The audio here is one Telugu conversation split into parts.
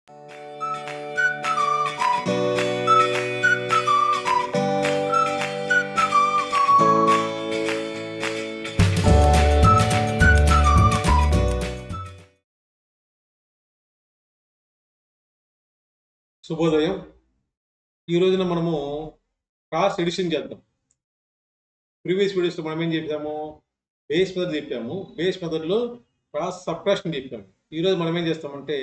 శుభోదయం. ఈ రోజున మనము క్రాస్ ఎడిషన్ చేద్దాం. ప్రీవియస్ వీడియోస్లో మనం ఏం చెప్పాము? బేస్ మెథడ్ చెప్పాము. బేస్ మెథడ్లో క్రాస్ సబ్ట్రాక్షన్ చెప్పాము. ఈరోజు మనం ఏం చేస్తామంటే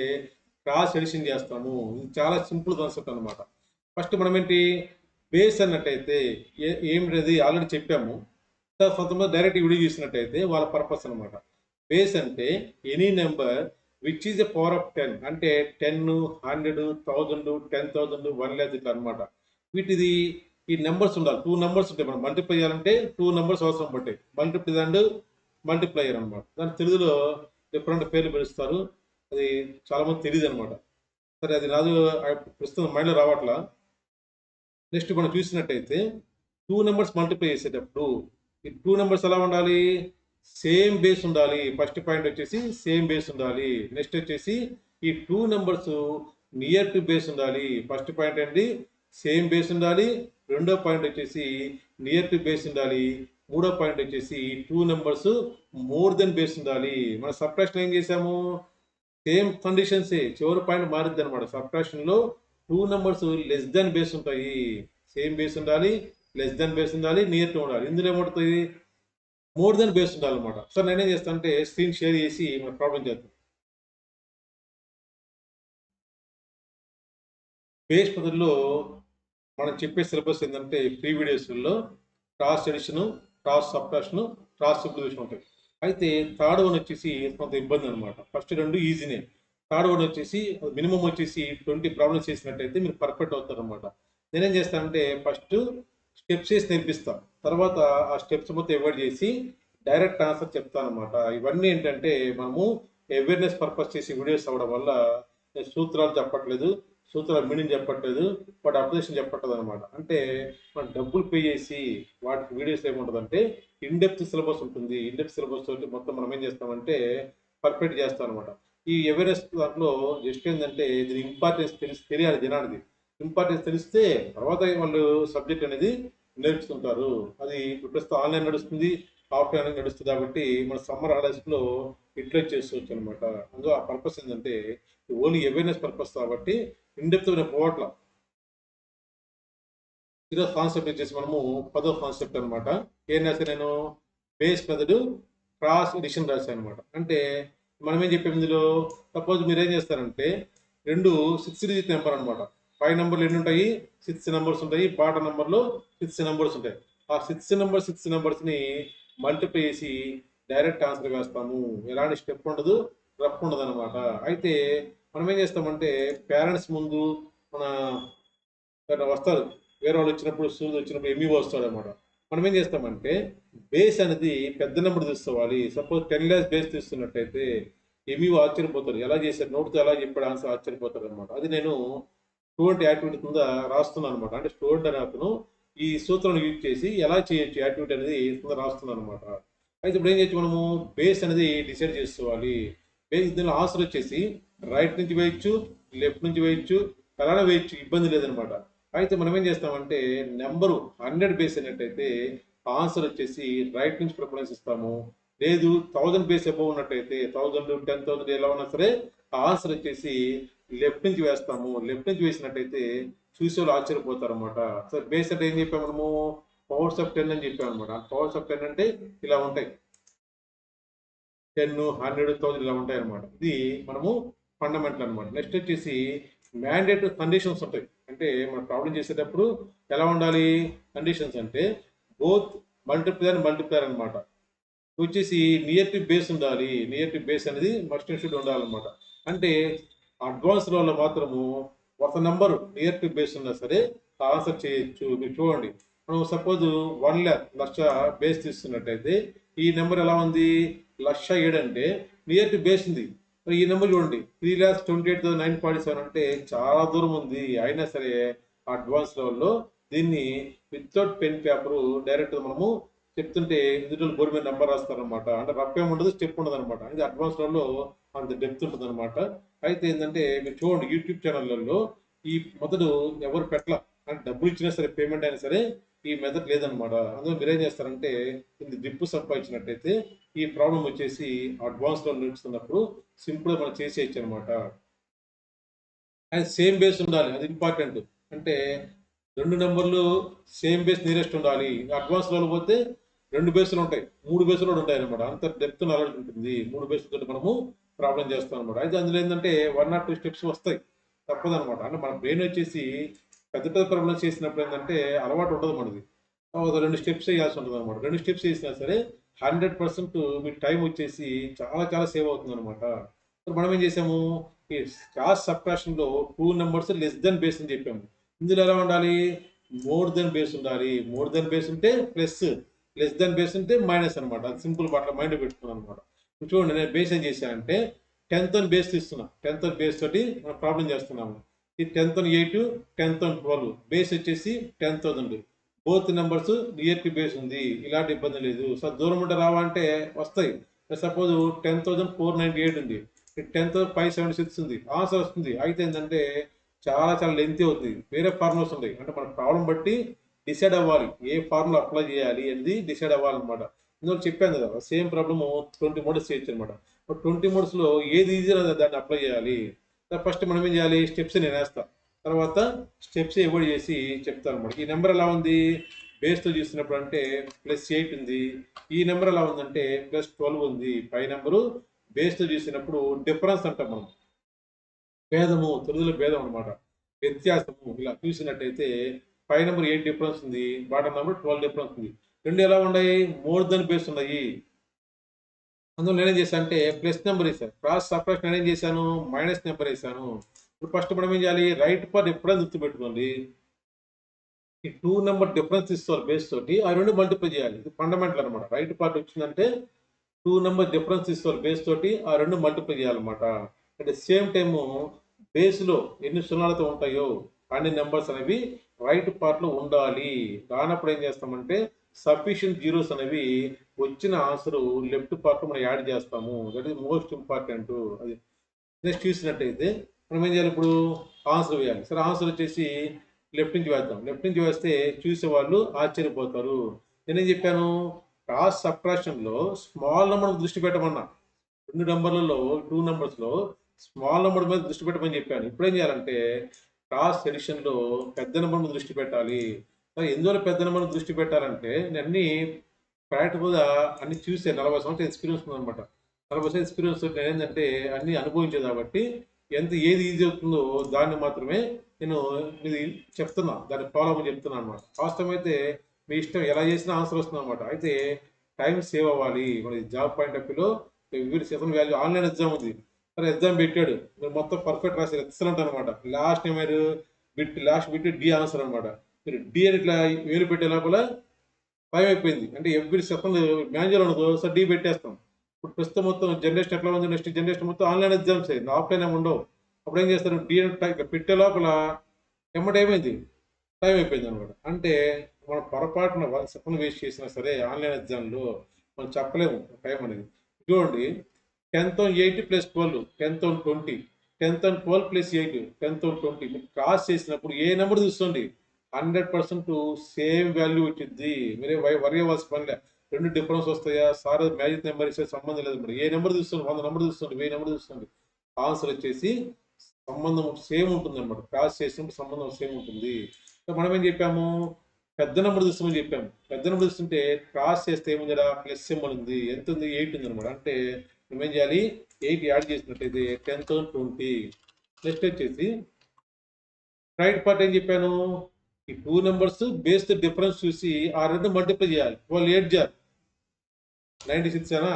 క్రాస్ ఎడిషన్ చేస్తాము. ఇది చాలా సింపుల్ కాన్సెప్ట్ అనమాట. ఫస్ట్ మనం ఏంటి బేస్ అన్నట్టయితే ఏమిటది ఆల్రెడీ చెప్పాము. కొంతమంది డైరెక్ట్ వీడియో చూసినట్టయితే వాళ్ళ పర్పస్ అనమాట. బేస్ అంటే any number which is a power of 10 అంటే 10, 100, 1000, 10,000, 1,00,000 ఇట్లా అనమాట. వీటిది ఈ నెంబర్స్ ఉండాలి. 2 నెంబర్స్ ఉంటాయి. మనం మల్టిప్లై చేయాలంటే 2 నెంబర్స్ అవసరం పడతాయి. మల్టిప్లై అండ్ మల్టిప్లయర్ అనమాట. దాని తెలుగులో డిఫరెంట్ పేర్లు పిలుస్తారు. అది చాలా మంది తెలియదు అనమాట. సరే, అది రాదు ప్రస్తుతం మైండ్లో రావట్లా. నెక్స్ట్ మనం చూసినట్టయితే 2 నెంబర్స్ మల్టిప్లై చేసేటప్పుడు ఈ 2 నెంబర్స్ ఎలా ఉండాలి? సేమ్ బేస్ ఉండాలి. ఫస్ట్ పాయింట్ వచ్చేసి సేమ్ బేస్ ఉండాలి. నెక్స్ట్ వచ్చేసి ఈ 2 నెంబర్స్ నియర్ టు బేస్ ఉండాలి. ఫస్ట్ పాయింట్ ఏంటి? సేమ్ బేస్ ఉండాలి. రెండో పాయింట్ వచ్చేసి నియర్ టు బేస్ ఉండాలి. మూడో పాయింట్ వచ్చేసి 2 నెంబర్స్ మోర్ దెన్ బేస్ ఉండాలి. మన సబ్ట్రాక్షన్ ఏం చేసాము? సేమ్ కండిషన్సే, చివరి పాయింట్ మారిద్ది అనమాట. సబ్ట్రాక్షన్లో 2 నెంబర్స్ లెస్ దెన్ బేస్ ఉంటాయి. సేమ్ బేస్ ఉండాలి, లెస్ దెన్ బేస్ ఉండాలి, నియర్ టు ఉండాలి. ఇందులో ఏమవుతుంది? మోర్ దెన్ బేస్ ఉండాలన్నమాట. సో నేనేం చేస్తాను అంటే స్క్రీన్ షేర్ చేసి మన ప్రాబ్లం చేద్దాం. బేస్ పద్ధతిలో మనం చెప్పే సిలబస్ ఏంటంటే ప్రీ వీడియోస్లో cross edition, cross subtraction, cross subdivision ఉంటాయి. అయితే థర్డ్ వన్ వచ్చేసి కొంత ఇబ్బంది అనమాట. ఫస్ట్ 2 ఈజీనే. థర్డ్ వన్ వచ్చేసి మినిమం వచ్చేసి 20 ప్రాబ్లమ్స్ చేసినట్టయితే మీరు పర్ఫెక్ట్ అవుతారు అనమాట. నేనేం చేస్తానంటే ఫస్ట్ స్టెప్స్ వేసి నేర్పిస్తాను. తర్వాత ఆ స్టెప్స్ మొత్తం అవాయిడ్ చేసి డైరెక్ట్ ఆన్సర్ చెప్తాను అనమాట. ఇవన్నీ ఏంటంటే మనము అవేర్నెస్ పర్పస్ చేసి వీడియోస్ అవ్వడం వల్ల సూత్రాలు చెప్పట్లేదు, సూత్రాల మీనింగ్ చెప్పట్లేదు, వాటి అప్డేషన్ చెప్పట్లేదు అనమాట. అంటే మనం డబ్బులు పే చేసి వాటికి వీడియోస్ ఏముంటుందంటే ఇన్డెప్త్ సిలబస్ ఉంటుంది. ఇన్డెప్త్ సిలబస్ తోటి మొత్తం మనం ఏం చేస్తామంటే పర్ఫెక్ట్ చేస్తాం అనమాట. ఈ అవేర్నెస్ దాంట్లో జస్ట్ ఏంటంటే దీని ఇంపార్టెన్స్ తెలియాలి జనానికి. ఇంపార్టెన్స్ తెలిస్తే తర్వాత వాళ్ళు సబ్జెక్ట్ అనేది నేర్చుకుంటారు. అది ప్రస్తుతం ఆన్లైన్ నడుస్తుంది, ఆఫ్లైన్ నడుస్తుంది. కాబట్టి మన సమ్మర్ హాలిడేస్లో యూటిలైజ్ చేసుకోవచ్చు అనమాట. అందులో ఆ పర్పస్ ఏంటంటే ఓన్లీ అవేర్నెస్ పర్పస్ కాబట్టి ఇన్డెప్త్ పోవట్ల. ఈరోజు కాన్సెప్ట్ వచ్చేసి మనము 10వ కాన్సెప్ట్ అనమాట. ఏం రాశాను నేను? బేస్ మెథడ్ క్రాస్ ఎడిషన్ రాశాను అనమాట. అంటే మనం ఏం చెప్పాము ఇందులో? సపోజ్ మీరు ఏం చేస్తారంటే 2 6 డిజిట్ నెంబర్ అనమాట. 5 నెంబర్లు ఎన్ని ఉంటాయి? 6 నెంబర్స్ ఉంటాయి. బాటం నెంబర్లో 6 నెంబర్స్ ఉంటాయి. ఆ 6 నెంబర్స్ని మల్టిప్లై చేసి డైరెక్ట్ ఆన్సర్ వేస్తాము. ఎలాంటి స్టెప్ ఉండదు, రఫ్ ఉండదు అనమాట. అయితే మనం ఏం చేస్తామంటే పేరెంట్స్ ముందు మన వస్తారు, వేరే వాళ్ళు వచ్చినప్పుడు, స్కూల్ వచ్చినప్పుడు ఎంఈఓ వస్తాడు అనమాట. మనం ఏం చేస్తామంటే బేస్ అనేది పెద్ద నెంబర్ తీసుకోవాలి. సపోజ్ 10 lakhs బేస్ తీస్తున్నట్టయితే ఎంఈఓ ఆశ్చర్యపోతారు. ఎలా చేశారు, నోట్తో ఎలా చెప్పాడు ఆన్సర్ ఆశ్చర్యపోతారు అనమాట. అది నేను స్టూడెంట్ యాక్టివిటీ కింద రాస్తున్నాను అనమాట. అంటే స్టూడెంట్ అనే అతను ఈ సూత్రాన్ని యూజ్ చేసి ఎలా చేయొచ్చు యాక్టివిటీ అనేది కింద రాస్తున్నాను అనమాట. అయితే ఇప్పుడు ఏం చేయొచ్చు మనము? బేస్ అనేది డిసైడ్ చేసుకోవాలి. బేస్ దీనిలో ఆన్సర్ వచ్చేసి రైట్ నుంచి వేయచ్చు, లెఫ్ట్ నుంచి వేయచ్చు, అలానే వేయచ్చు, ఇబ్బంది లేదనమాట. అయితే మనం ఏం చేస్తామంటే నెంబరు 100 బేస్ అయినట్టయితే ఆన్సర్ వచ్చేసి రైట్ నుంచి ప్రిఫరెన్స్ ఇస్తాము. లేదు 1000 బేస్ అబౌవ్ ఉన్నట్టయితే 1000, 10,000 ఎలా ఉన్నా సరే ఆన్సర్ వచ్చేసి లెఫ్ట్ నుంచి వేస్తాము. లెఫ్ట్ నుంచి వేసినట్టయితే చూసే వాళ్ళు ఆశ్చర్యపోతారు అనమాట. సో బేస్ అంటే ఏం చెప్పాము మనము? పవర్స్ ఆఫ్ 10 అని చెప్పాము అనమాట. పవర్స్ ఆఫ్ 10 అంటే ఇలా ఉంటాయి. 10, 100, 1000 ఇలా ఉంటాయి అనమాట. ఇది మనము ఫండమెంటల్ అనమాట. నెక్స్ట్ వచ్చేసి మ్యాండేటరీ కండిషన్స్ ఉంటాయి. అంటే మనం ప్రాబ్లం చేసేటప్పుడు ఎలా ఉండాలి కండిషన్స్ అంటే బోత్ మల్టిప్లైర్ అనమాట. వచ్చేసి నియర్ టు బేస్ ఉండాలి. నియర్ టు బేస్ అనేది మస్ట్ అండ్ షుడ్ ఉండాలన్నమాట. అంటే అడ్వాన్స్ లో మాత్రము ఒక నెంబర్ నియర్ టు బేస్ ఉన్నా సరే ఆన్సర్ చేయొచ్చు. మీరు చూడండి, మనం సపోజ్ 1 lakh లక్ష బేస్ తీస్తున్నట్టయితే ఈ నెంబర్ ఎలా ఉంది? 1,07,000 అంటే నియర్ టు బేస్ ఉంది. మరి ఈ నెంబర్ చూడండి 3,28,947 అంటే చాలా దూరం ఉంది. అయినా సరే అడ్వాన్స్ లెవెల్లో దీన్ని వితౌట్ పెన్ పేపర్ డైరెక్ట్ మనము చెప్తుంటే ఇండివిజువల్ బోర్డు మీద నెంబర్ రాస్తారనమాట. అంటే రఫ్ ఏమి ఉండదు, స్టెప్ ఉండదు అనమాట. ఇది అడ్వాన్స్ లెవెల్లో అంత డెప్త్ ఉంటుంది అనమాట. అయితే ఏంటంటే మీరు చూడండి యూట్యూబ్ ఛానళ్ళల్లో ఈ మెథడ్ ఎవరు పెట్టలా. అంటే డబ్బులు ఇచ్చినా సరే పేమెంట్ అయినా సరే ఈ మెథడ్ లేదనమాట. అందులో మీరేం చేస్తారంటే ఇది డ్రిప్ సంపాదించినట్టయితే ఈ ప్రాబ్లం వచ్చేసి అడ్వాన్స్లో నడుస్తున్నప్పుడు సింపుల్గా మనం చేసేయచ్చు అనమాట. అండ్ సేమ్ బేస్ ఉండాలి, అది ఇంపార్టెంట్. అంటే 2 నెంబర్లు సేమ్ బేస్ నియరెస్ట్ ఉండాలి. అడ్వాన్స్లో పోతే 2 బేసులు ఉంటాయి, 3 బేసులు కూడా ఉంటాయి అనమాట. అంత డెప్త్ నాలెడ్జ్ ఉంటుంది. 3 బేసులతో మనము ప్రాబ్లం చేస్తాం అనమాట. అయితే అందులో ఏంటంటే 1 or 2 స్టెప్స్ వస్తాయి, తప్పదనమాట. అంటే మన బ్రెయిన్ వచ్చేసి పెద్ద పెద్ద ప్రాబ్లమ్స్ చేసినప్పుడు ఏంటంటే అలవాటు ఉండదు మనది. 2 స్టెప్స్ వేయాల్సి ఉంటుంది అనమాట. 2 స్టెప్స్ వేసినా సరే 100% మీ టైం వచ్చేసి చాలా చాలా సేవ్ అవుతుంది అనమాట. మనం ఏం చేసాము, ఈ క్రాస్ సబ్ట్రాక్షన్లో 2 నెంబర్స్ లెస్ దెన్ బేస్ అని చెప్పాము. ఇందులో ఎలా ఉండాలి, మోర్ దెన్ బేస్ ఉండాలి. మోర్ దెన్ బేస్ ఉంటే ప్లస్, లెస్ దెన్ బేస్ ఉంటే మైనస్ అనమాట. అది సింపుల్ అట్లా మైండ్ పెట్టుకున్నాను అనమాట. చూడండి నేను బేస్ ఏం చేశానంటే 10th బేస్ తీస్తున్నా. 10th బేస్ తోటి మనం ప్రాబ్లం చేస్తున్నాము. ఈ 10th 8, 10th 12 బేస్ వచ్చేసి 10,000. Both numbers near to base ఉంది, ఇలాంటి ఇబ్బంది లేదు. సో దూరం ఉంటే రావాలంటే వస్తాయి. సపోజ్ 10,498 ఉంది, 10,576 ఉంది, ఆన్సర్ వస్తుంది. అయితే ఏంటంటే చాలా చాలా లెంతీ అవుతుంది. వేరే ఫార్ములాస్ ఉన్నాయి. అంటే మన ప్రాబ్లం బట్టి డిసైడ్ అవ్వాలి ఏ ఫార్ములా అప్లై చేయాలి అనేది డిసైడ్ అవ్వాలన్నమాట. ఇందులో చెప్పాను కదా సేమ్ ప్రాబ్లమ్ 20 మోడల్స్ చేయొచ్చు అనమాట. 20 మోడల్స్లో ఏది ఈజీ దాన్ని అప్లై చేయాలి. ఫస్ట్ మనం ఏం చేయాలి, స్టెప్స్ నేను వేస్తాను, తర్వాత స్టెప్స్ ఎవోయిడ్ చేసి చెప్తాను అనమాట. ఈ నెంబర్ ఎలా ఉంది బేస్తో చూసినప్పుడు అంటే +8 ఉంది. ఈ నెంబర్ ఎలా ఉందంటే +12 ఉంది. పై నెంబరు బేస్తో చూసినప్పుడు డిఫరెన్స్ అంటాం మనం, భేదము, తెలుగులో భేదం అనమాట, వ్యత్యాసము. ఇలా చూసినట్టయితే పై నెంబర్ 8 డిఫరెన్స్ ఉంది, బాటం నెంబర్ 12 డిఫరెన్స్ ఉంది. రెండు ఎలా ఉన్నాయి, మోర్ దెన్ బేస్ ఉన్నాయి. అందులో నేనేం చేశాను అంటే ప్లస్ నెంబర్ వేసాను. క్రాస్ సపరేషన్ నేనేం చేశాను, మైనస్ నెంబర్ వేసాను. ఇప్పుడు ఫస్ట్ మనం ఏం చేయాలి, రైట్ పార్ట్ ఎప్పుడైనా గుర్తుపెట్టుకోండి. ఈ 2 నెంబర్ డిఫరెన్స్ ఇస్తారు బేస్ తోటి, ఆ రెండు మల్టిప్లై చేయాలి. ఇది ఫండమెంటల్ అనమాట. రైట్ పార్ట్ వచ్చిందంటే 2 నెంబర్ డిఫరెన్స్ ఇస్తారు బేస్ తోటి, ఆ రెండు మల్టిప్లై చేయాలన్నమాట. అట్ ద సేమ్ టైము బేస్లో ఎన్ని సున్నాలతో ఉంటాయో అన్ని నెంబర్స్ అనేవి రైట్ పార్ట్లో ఉండాలి. రానప్పుడు ఏం చేస్తామంటే సఫిషియంట్ జీరోస్ అనేవి వచ్చిన ఆన్సర్ లెఫ్ట్ పార్ట్లో మనం యాడ్ చేస్తాము. That is most important. అది నెక్స్ట్ చూసినట్టయితే మనం ఏం చేయాలి, ఇప్పుడు ఆన్సర్ వేయాలి. సరే ఆన్సర్ వచ్చేసి లెఫ్ట్ నుంచి వేద్దాం. లెఫ్ట్ నుంచి వేస్తే చూసే వాళ్ళు ఆశ్చర్యపోతారు. నేనేం చెప్పాను, క్రాస్ సబ్ట్రాక్షన్లో స్మాల్ నెంబర్ దృష్టి పెట్టమన్నా. 2 నెంబర్లలో 2 నెంబర్స్లో స్మాల్ నెంబర్ మీద దృష్టి పెట్టమని చెప్పాను. ఇప్పుడు ఏం చేయాలంటే క్రాస్ ఎడిషన్లో పెద్ద నెంబర్ మీద దృష్టి పెట్టాలి. ఎందువల్ల పెద్ద నెంబర్ దృష్టి పెట్టాలంటే నేను అన్ని ప్రాక్టికల్గా అన్ని చూసే 40 సంవత్సరాల ఎక్స్పీరియన్స్ ఉందన్నమాట. 40 సంవత్సరాల ఎక్స్పీరియన్స్ నేను ఏంటంటే అన్ని అనుభవించేది కాబట్టి ఏది ఈజీ అవుతుందో దాన్ని మాత్రమే నేను ఇది చెప్తున్నా, దాన్ని ఫాలో అవ్వమని చెప్తున్నాను అనమాట. వాస్తవం అయితే మీ ఇష్టం ఎలా చేసినా ఆన్సర్ వస్తుంది అనమాట. అయితే టైం సేవ్ అవ్వాలి. మన జాబ్ పాయింట్ ఆఫ్ వ్యూలో వీడి శాతం వాల్యూ ఆన్లైన్ ఎగ్జామ్ ఉంది. సరే ఎగ్జామ్ పెట్టాడు, మీరు మొత్తం పర్ఫెక్ట్ రాశారు, ఎక్సలెంట్ అనమాట. లాస్ట్ మీరు లాస్ట్ బిట్ డి ఆన్సర్ అనమాట. మీరు డి అని ఇట్లా వేలు పెట్టే లోపల టైం అయిపోయింది. అంటే ఎవ్రీ సెకండ్ మ్యాన్యువల్ ఉండదు, సో డి పెట్టేస్తాం. ఇప్పుడు ప్రస్తుతం మొత్తం జనరేషన్ ఎట్లా ఉంది, నెక్స్ట్ జనరేషన్ మొత్తం ఆన్లైన్ ఎగ్జామ్స్ అయింది, ఆఫ్లైన్ ఏమి ఉండవు. అప్పుడు ఏం చేస్తారు, డి పెట్టే లోపల ఏమైంది, టైం అయిపోయింది అనమాట. అంటే మనం పొరపాటున 1 సెకండ్ వేస్ట్ చేసినా సరే ఆన్లైన్ ఎగ్జామ్లో మనం చెప్పలేము టైం అనేది. చూడండి 10,8 + 12, 10,20, 10,12 + 8, 10,20 మీరు క్రాస్ చేసినప్పుడు ఏ నెంబర్ చూసుకోండి 100% సేమ్ వాల్యూ వచ్చింది. మీరే వరి అవ్వాల్సిన పనిలే. రెండు డిఫరెన్స్ వస్తాయా సార్, మ్యాజిక్ నెంబర్ ఇస్తే సంబంధం లేదు. మరి ఏ నెంబర్ చూస్తుంది, 100 నెంబర్ చూస్తుంది, 1000 నెంబర్ చూస్తుంది, ఆన్సర్ వచ్చేసి సంబంధం సేమ్ ఉంటుంది అనమాట. క్రాస్ చేసినప్పుడు సంబంధం సేమ్ ఉంటుంది. సో మనం ఏం చెప్పాము, పెద్ద నెంబర్ చూస్తామని చెప్పాము. పెద్ద నెంబర్ చూస్తుంటే క్రాస్ చేస్తే ఏముందిరా, ప్లస్ సింబల్ ఉంది, ఎంత ఉంది, 8 ఉంది అనమాట. అంటే మనం ఏం చేయాలి, 8 యాడ్ చేసినట్టయితే 10,20. నెక్స్ట్ వచ్చేసి రైట్ పార్ట్ ఏం చెప్పాను, ఈ 2 నెంబర్స్ బేస్ డిఫరెన్స్ చూసి ఆ రెండు మల్టిప్లై చేయాలి. 12 8 96 అనా,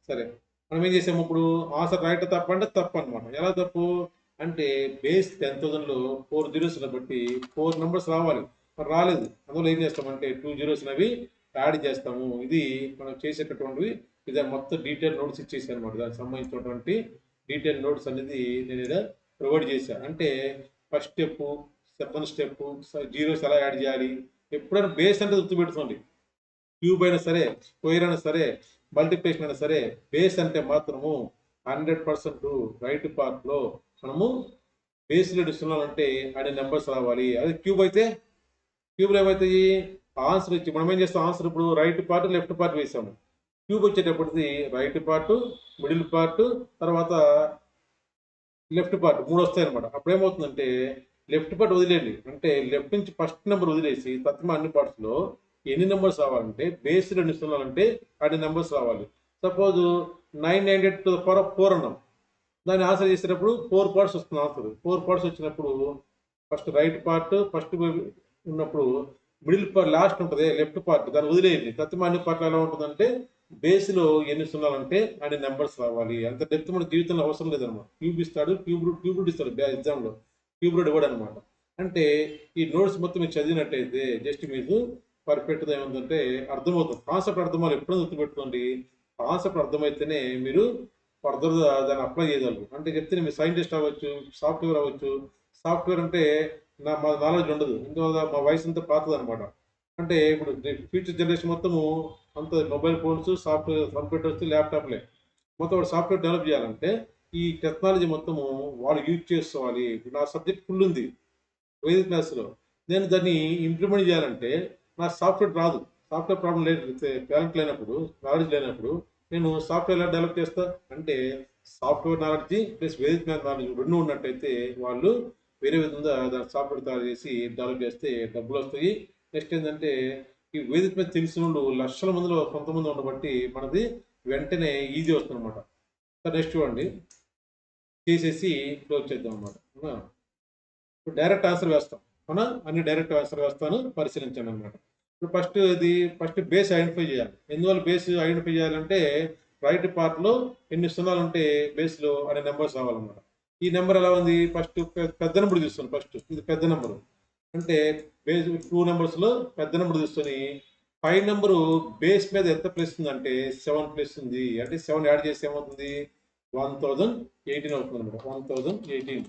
సరే మనం ఏం చేసాము, ఇప్పుడు ఆన్సర్ రైట్ తప్ప అంటే తప్పు అనమాట. ఎలా తప్పు అంటే బేస్ 10,000లో 4 జీరోస్ బట్టి 4 నెంబర్స్ రావాలి, మరి రాలేదు. అందులో ఏం చేస్తామంటే 2 జీరోస్ అనేవి యాడ్ చేస్తాము. ఇది మనం చేసేటటువంటివి. ఇది మొత్తం డీటెయిల్ నోట్స్ ఇచ్చేసాను అనమాట. దానికి సంబంధించినటువంటి డీటెయిల్ నోట్స్ అనేది నేను ఇలా ప్రొవైడ్ చేశాను. అంటే first step, second step, zeros ఎలా యాడ్ చేయాలి, ఎప్పుడైనా బేస్ అంటే గుర్తుపెట్టుకోండి. క్యూబ్ అయినా సరే, స్క్వేర్ అయినా సరే, మల్టిప్లికేషన్ అయినా సరే, బేస్ అంటే మాత్రము 100% రైట్ పార్ట్లో మనము బేస్లో ఇస్తున్నామంటే అనే నెంబర్స్ రావాలి. అదే క్యూబ్ అయితే క్యూబ్లో ఏమవుతాయి ఆన్సర్ ఇచ్చి మనం ఏం చేస్తాం ఆన్సర్ ఇప్పుడు రైట్ పార్ట్ లెఫ్ట్ పార్ట్ వేసాము. క్యూబ్ వచ్చేటప్పటిది రైట్ పార్ట్ మిడిల్ పార్ట్ తర్వాత లెఫ్ట్ పార్ట్ 3 వస్తాయి అనమాట. అప్పుడు ఏమవుతుందంటే లెఫ్ట్ పార్ట్ వదిలేయండి, అంటే లెఫ్ట్ నుంచి ఫస్ట్ నెంబర్ వదిలేసి తత్మ అన్ని పార్ట్స్లో ఎన్ని నెంబర్స్ రావాలంటే బేస్ 2 ఇస్తున్నానంటే అన్ని నెంబర్స్ రావాలి. సపోజ్ 998 అన్నాం, దాన్ని ఆన్సర్ చేసేటప్పుడు 4 పార్ట్స్ వస్తుంది ఆన్సర్. 4 పార్ట్స్ వచ్చినప్పుడు ఫస్ట్ రైట్ పార్ట్ ఫస్ట్ ఉన్నప్పుడు మిడిల్ పార్ట్ లాస్ట్ ఉంటుంది లెఫ్ట్ పార్ట్, దాన్ని వదిలేయండి. తత్మ అన్ని పార్ట్లు ఎలా ఉంటుందంటే బేస్లో ఎన్ని సున్నాలంటే అన్ని నెంబర్స్ రావాలి. అంత డెప్త్ మన జీవితంలో అవసరం లేదనమాట. క్యూబ్ ఇస్తాడు, క్యూబ్ ఇస్తాడు ఎగ్జామ్లో, క్యూబ్ రూట్ ఇవ్వడు అనమాట. అంటే ఈ నోట్స్ మొత్తం మీరు చదివినట్టయితే జస్ట్ మీకు పర్ఫెక్ట్గా ఏముందంటే అర్థమవుతుంది. కాన్సెప్ట్ అర్థమవుతుంది. ఎప్పుడో గుర్తుపెట్టుకోండి, కాన్సెప్ట్ అర్థమైతేనే మీరు ఫర్దర్ దాన్ని అప్లై చేయగలరు. అంటే చెప్తే మీరు సైంటిస్ట్ అవ్వచ్చు, సాఫ్ట్వేర్ అవ్వచ్చు. సాఫ్ట్వేర్ అంటే మా నాలెడ్జ్ ఉండదు, ఎందువల్ల మా వయసు అంతా పాతది అనమాట. అంటే ఇప్పుడు ఫ్యూచర్ జనరేషన్ మొత్తము అంత మొబైల్ ఫోన్స్, సాఫ్ట్వేర్, కంప్యూటర్స్, ల్యాప్టాప్లే. మొత్తం వాడు సాఫ్ట్వేర్ డెవలప్ చేయాలంటే ఈ టెక్నాలజీ మొత్తము వాళ్ళు యూజ్ చేసుకోవాలి. నా సబ్జెక్ట్ ఫుల్ ఉంది వేదిక క్లాస్లో, నేను దాన్ని ఇంప్లిమెంట్ చేయాలంటే నాకు సాఫ్ట్వేర్ రాదు. సాఫ్ట్వేర్ ప్రాబ్లం లేదు, టాలెంట్ లేనప్పుడు, నాలెడ్జ్ లేనప్పుడు నేను సాఫ్ట్వేర్ ఎలా డెవలప్ చేస్తా అంటే సాఫ్ట్వేర్ నాలెడ్జ్ ప్లస్ వేదిక మ్యాథ్ నాలెడ్జ్ రెండు ఉన్నట్టయితే వాళ్ళు వేరే విధంగా దాని సాఫ్ట్వేర్ తయారు చేసి డెవలప్ చేస్తే డబ్బులు వస్తాయి. నెక్స్ట్ ఏంటంటే ఈ వేదిక మీద తెలిసిన వాళ్ళు లక్షల మందిలో కొంతమంది ఉండబట్టి మనది వెంటనే ఈజీ వస్తుంది అనమాట. నెక్స్ట్ చూడండి, చేసేసి క్లోజ్ చేద్దాం అనమాట. ఇప్పుడు డైరెక్ట్ ఆన్సర్ వేస్తాం, అవునా? అన్ని డైరెక్ట్ ఆన్సర్ వేస్తాను, పరిశీలించండి అనమాట. ఇప్పుడు ఫస్ట్ బేస్ ఐడెంటిఫై చేయాలి. ఎందువల్ల బేస్ ఐడెంటిఫై చేయాలంటే రైట్ పార్ట్లో ఎన్ని సున్నాలు ఉంటే బేస్లో అనే నెంబర్స్ రావాలన్నమాట. ఈ నెంబర్ ఎలా ఉంది, ఫస్ట్ పెద్ద నెంబర్ తీస్తాను. ఫస్ట్ ఇది పెద్ద నెంబరు అంటే బేస్ 2 నెంబర్స్లో పెద్ద నెంబర్ తీసుకొని 5 నెంబరు బేస్ మీద ఎంత ప్లస్ ఉందంటే 7 ప్లస్ ఉంది. అంటే 7 యాడ్ చేస్తే ఏమవుతుంది 1018 అవుతుంది అనమాట. 1018.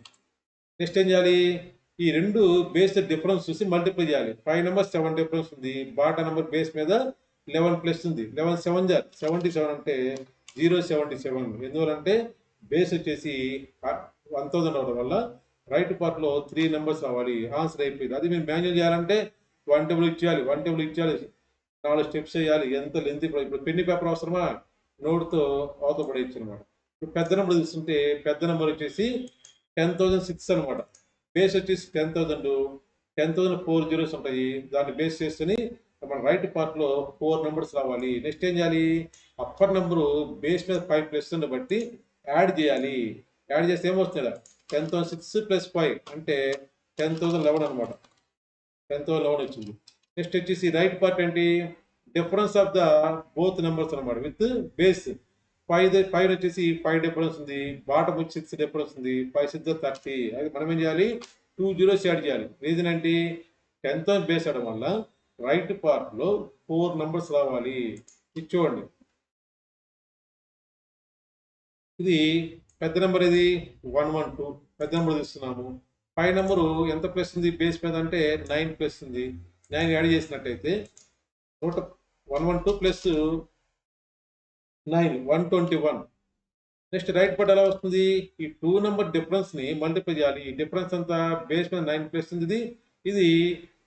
నెక్స్ట్ ఏం చేయాలి, ఈ రెండు బేస్ డిఫరెన్స్ చూసి మల్టిప్లై చేయాలి. 5 నెంబర్ 7 డిఫరెన్స్ ఉంది, బాటా నెంబర్ బేస్ మీద 11 ప్లస్ ఉంది. 11 7 77 అంటే 077. ఎందువల్లంటే బేస్ వచ్చేసి 1000 అవడం వల్ల రైట్ పార్ట్లో 3 నెంబర్స్ రావాలి. ఆన్సర్ అయిపోయింది. అది మీరు మాన్యువల్ చేయాలంటే 1 టేబుల్ ఇచ్చేయాలి, 4 స్టెప్స్ వేయాలి. ఎంత లెంత్. ఇప్పుడు పెన్ని పేపర్ అవసరమా, నోట్తో అవతల పడేయచ్చు అనమాట. ఇప్పుడు పెద్ద నెంబర్ తీసుకుంటే పెద్ద నెంబర్ వచ్చేసి 10,006 అనమాట. బేస్ వచ్చేసి 10,000 4 జీరోస్ ఉంటాయి. దాన్ని బేస్ చేసుకుని మన రైట్ పార్ట్లో 4 నెంబర్స్ రావాలి. నెక్స్ట్ ఏం చేయాలి, అప్పర్ నెంబరు బేస్ మీద 5 ప్లస్ బట్టి యాడ్ చేయాలి. యాడ్ చేస్తే ఏమొస్తుంది 10,006 ప్లస్ 5 అంటే 10,011 అనమాట. 10,011 వచ్చింది. నెక్స్ట్ వచ్చేసి రైట్ పార్ట్ ఏంటి, difference of the both numbers అనమాట విత్ బేస్. 5 వచ్చేసి 5 డిఫరెన్స్ ఉంది, బాటమ్ వచ్చి 6 డిఫరెన్స్ ఉంది. 5 6 30. అది మనం ఏం చేయాలి 2 జీరోస్ యాడ్ చేయాలి. రీజన్ ఏంటి, 10తో బేస్ అవడం వల్ల రైట్ పార్ట్లో 4 నెంబర్స్ రావాలి. ఇది చూడండి, ఇది పెద్ద నెంబర్, ఇది 112 పెద్ద నెంబర్ తీస్తున్నాము. 5 నెంబరు ఎంత ప్లస్ ఉంది బేస్ మీద అంటే 9 ప్లస్ ఉంది. 9 యాడ్ చేసినట్టయితే 112 ప్లస్ 9 121. నెక్స్ట్ రైట్ పార్ట్ ఎలా వస్తుంది, ఈ 2 నెంబర్ డిఫరెన్స్ ని మల్టిప్లై చేయాలి. ఈ డిఫరెన్స్ అంతా బేస్ మీద 9 ప్లస్ ఉంది, ఇది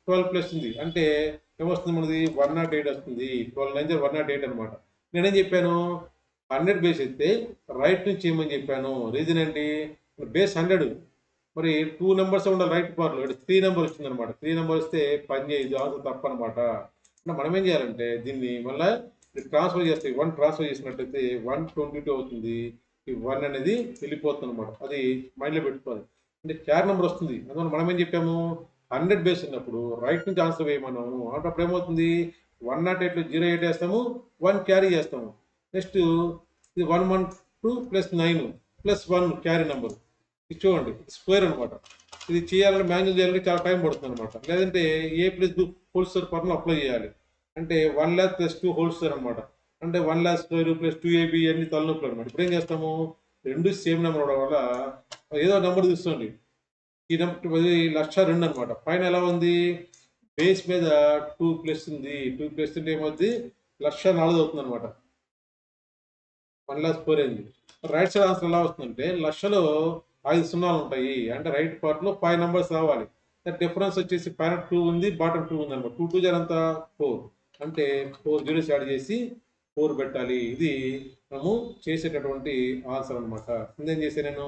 12 ప్లస్ ఉంది. అంటే ఏమొస్తుంది మనది 108 వస్తుంది. 12 9 108 అనమాట. నేనేం చెప్పాను 100 బేస్ అయితే రైట్ నుంచి ఏమని చెప్పాను. రీజన్ ఏంటి, బేస్ 100, మరి 2 నెంబర్స్ ఉండాలి రైట్ పార్ట్లో. 3 నెంబర్ వచ్చింది అనమాట. 3 నెంబర్ వస్తే పని చేయదు, ఆన్సర్ తప్ప అనమాట. మనం ఏం చేయాలంటే దీన్ని మళ్ళీ ట్రాన్స్ఫర్ చేస్తే 1 ట్రాన్స్ఫర్ చేసినట్టయితే 122 అవుతుంది. ఈ 1 అనేది వెళ్ళిపోతుంది అనమాట. అది మైండ్లో పెట్టుకోవాలి. అంటే క్యార్ నెంబర్ వస్తుంది. అందువల్ల మనం ఏం చెప్పాము 100 బేస్ ఉన్నప్పుడు రైట్ నుంచి ఆన్సర్ వేయమన్నాము. అప్పుడు ఏమవుతుంది 108లో 08 వేస్తాము, 1 క్యారీ చేస్తాము. నెక్స్ట్ ఇది 112 ప్లస్ 9 ప్లస్ 1 క్యారీ నెంబర్. ఇది చూడండి స్క్వేర్ అనమాట. ఇది చేయాలంటే మాన్యువల్ చేయాలంటే చాలా టైం పడుతుంది అనమాట. లేదంటే A plus B whole square formula apply చేయాలి. అంటే 1 lakh ప్లస్ 2 హోల్ స్క్వేర్ అనమాట. అంటే 1 lakh స్క్వేర్ ప్లస్ 2ab అన్ని తలనొప్పులు అనమాట. ఇప్పుడు ఏం చేస్తాము, రెండు సేమ్ నెంబర్ అవడం వల్ల ఏదో నెంబర్ తీసుకోండి. ఈ నెంబర్ 1,02,000 అనమాట. పైన ఎలా ఉంది బేస్ మీద 2 ప్లస్ ఉంది. 2 ప్లస్ ఉంటే ఏమవుతుంది 1,04,000 అవుతుంది అనమాట. 1,04,000 అయింది. రైట్ సైడ్ ఆన్సర్ ఎలా వస్తుందంటే లక్షలో 5 సున్నాలు ఉంటాయి. అంటే రైట్ పార్ట్‌లో 5 నంబర్స్ రావాలి. డిఫరెన్స్ వచ్చేసి పైన 2 ఉంది. బాటమ్ 2 ఉందన్నమాట. 2 2 జార్ ఎంత? 4. అంటే 4 జీరోస్ యాడ్ చేసి 4 పెట్టాలి. ఇది మనము చేసేటటువంటి ఆన్సర్ అనమాట. ముందేం చేశాను నేను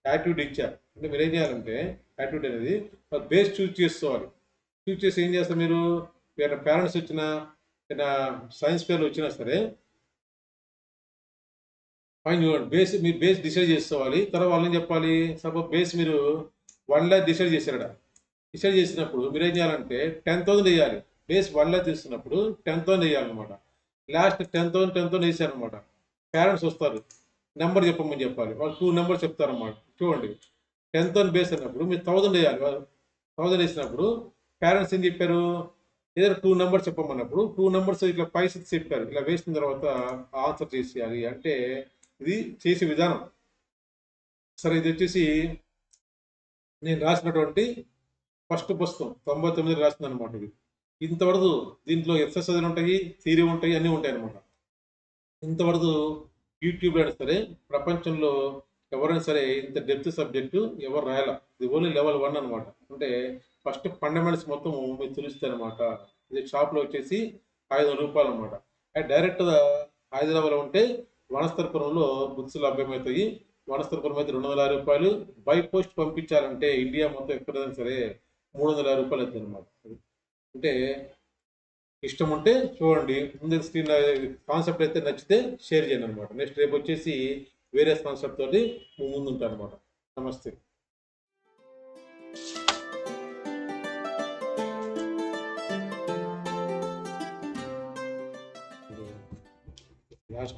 యాక్టివిటీ ఇచ్చా. అంటే మీరేం చేయాలంటే యాక్టివిటీ అనేది బేస్ చూజ్ చేసుకోవాలి. చూజ్ చేసి ఏం చేస్తారు మీరు? ఏదైనా పేరెంట్స్ వచ్చినా, ఏదైనా సైన్స్ ఫేర్లు వచ్చినా సరే ఫైన్ చూడండి. మీరు బేస్ డిసైడ్ చేసుకోవాలి. తర్వాత వాళ్ళని చెప్పాలి. సపోజ్ బేస్ మీరు 1,00,000 డిసైడ్ చేశారట. డిసైడ్ చేసినప్పుడు మీరేం చేయాలంటే 10,000 వేయాలి. బేస్ 1,00,000 తీసుకున్నప్పుడు 10,000 వేయాలన్నమాట. లాస్ట్ 10,000 10,000 వేసారనమాట. పేరెంట్స్ వస్తారు. నెంబర్ చెప్పమని చెప్పాలి. వాళ్ళు 2 నెంబర్ చెప్తారన్నమాట. చూడండి 10,000 బేస్ అన్నప్పుడు మీరు 1,000 వేయాలి. 1,000 వేసినప్పుడు పేరెంట్స్ ఏం చెప్పారు? ఏదైనా 2 నెంబర్స్ చెప్పమన్నప్పుడు 2 నెంబర్స్ ఇట్లా పై చెప్పారు. ఇలా వేసిన తర్వాత ఆన్సర్ చేసేయాలి. అంటే ఇది చేసే విధానం. సరే ఇది వచ్చేసి నేను రాసినటువంటి ఫస్ట్ పుస్తకం 99 రాసింది అనమాట ఇది. ఇంతవరకు దీంట్లో ఎక్సర్సైజ్ ఉంటాయి, థియరీ ఉంటాయి, అన్నీ ఉంటాయి అనమాట. ఇంతవరకు యూట్యూబ్లో అయినా సరే ప్రపంచంలో ఎవరైనా సరే ఇంత డెప్త్ సబ్జెక్టు ఎవరు రాయాల. ఇది ఓన్లీ లెవెల్ 1 అనమాట. అంటే ఫస్ట్ ఫండమెంటల్స్ మొత్తం మీకు తెలుస్తాయి అనమాట. ఇది షాప్లో వచ్చేసి రూ. 500 అనమాట. డైరెక్ట్గా హైదరాబాద్లో ఉంటే వనస్థలపురంలో బుక్స్ లభ్యమవుతాయి. వనస్థలపురం అయితే రూ. 250. బై పోస్ట్ పంపించాలంటే ఇండియా మొత్తం ఎక్కడైనా సరే రూ. 350 అవుతుంది అనమాట. అంటే ఇష్టం ఉంటే చూడండి. ముందు స్క్రీన్ కాన్సెప్ట్ అయితే నచ్చితే షేర్ చేయండి అనమాట. నెక్స్ట్ రేపు వచ్చేసి వేరే కాన్సెప్ట్ తోటి ముందు ఉంటాను అనమాట. నమస్తే. లాస్ట్